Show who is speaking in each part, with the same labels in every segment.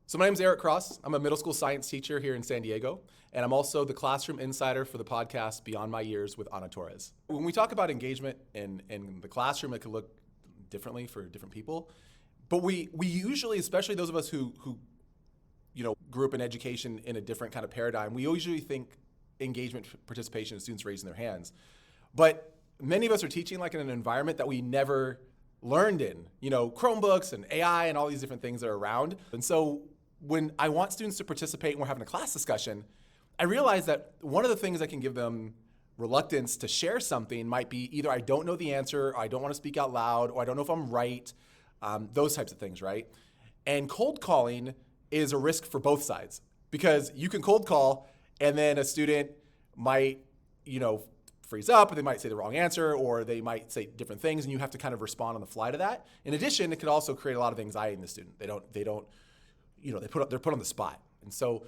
Speaker 1: So my name is Eric Cross. I'm a middle school science teacher here in San Diego, and I'm also the classroom insider for the podcast Beyond My Years with Ana Torres. When we talk about engagement in the classroom, it can look differently for different people, but we usually, especially those of us who grew up in education in a different kind of paradigm, we usually think engagement participation is students raising their hands. But many of us are teaching like in an environment that we never learned in, Chromebooks and AI and all these different things that are around. And so when I want students to participate and we're having a class discussion, I realize that one of the things that can give them reluctance to share something might be either I don't know the answer, or I don't want to speak out loud, or I don't know if I'm right, those types of things, right? And cold calling is a risk for both sides, because you can cold call and then a student might, freeze up, or they might say the wrong answer, or they might say different things, and you have to kind of respond on the fly to that. In addition, it could also create a lot of anxiety in the student. They're put on the spot. And so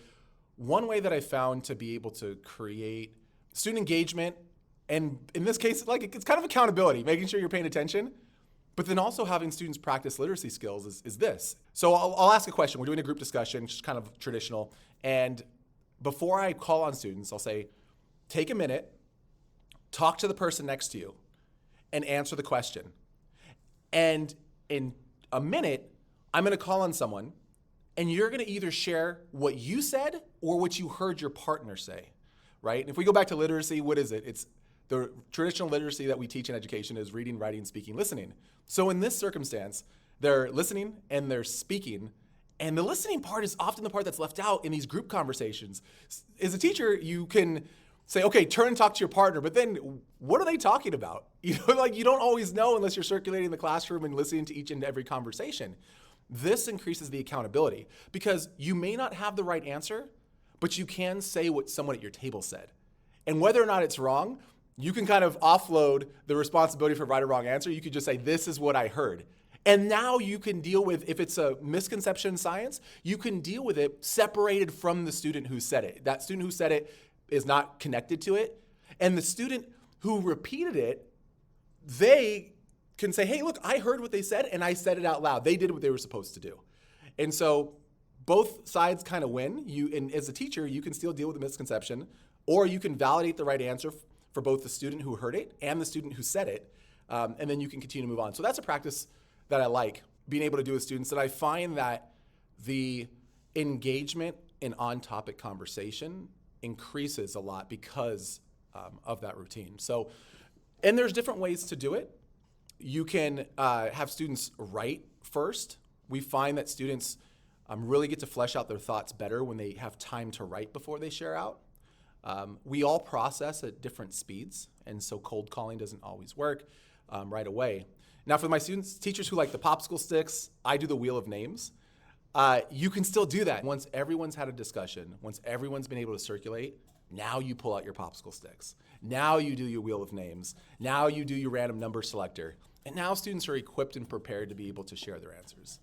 Speaker 1: one way that I found to be able to create student engagement, and in this case, it's kind of accountability, making sure you're paying attention, but then also having students practice literacy skills is this. So I'll ask a question. We're doing a group discussion, just kind of traditional. And before I call on students, I'll say, take a minute, talk to the person next to you, and answer the question. And in a minute, I'm going to call on someone, and you're going to either share what you said or what you heard your partner say, right? And if we go back to literacy, what is it? It's the traditional literacy that we teach in education is reading, writing, speaking, listening. So in this circumstance, they're listening and they're speaking, and the listening part is often the part that's left out in these group conversations. As a teacher, you can say, okay, turn and talk to your partner, but then what are they talking about? You don't always know unless you're circulating the classroom and listening to each and every conversation. This increases the accountability, because you may not have the right answer, but you can say what someone at your table said. And whether or not it's wrong, you can kind of offload the responsibility for right or wrong answer. You could just say, this is what I heard. And now you can deal with, if it's a misconception in science, you can deal with it separated from the student who said it. That student who said it is not connected to it. And the student who repeated it, they can say, hey, look, I heard what they said and I said it out loud. They did what they were supposed to do. And so both sides kind of win. And as a teacher, you can still deal with the misconception, or you can validate the right answer for both the student who heard it and the student who said it. And then you can continue to move on. So that's a practice that I like being able to do with students, that I find that the engagement in on-topic conversation increases a lot because of that routine. So, and there's different ways to do it. You can have students write first. We find that students really get to flesh out their thoughts better when they have time to write before they share out. We all process at different speeds, and so cold calling doesn't always work right away. Now, for my teachers who like the popsicle sticks, I do the wheel of names. You can still do that. Once everyone's had a discussion, once everyone's been able to circulate, now you pull out your popsicle sticks. Now you do your wheel of names. Now you do your random number selector. And now students are equipped and prepared to be able to share their answers.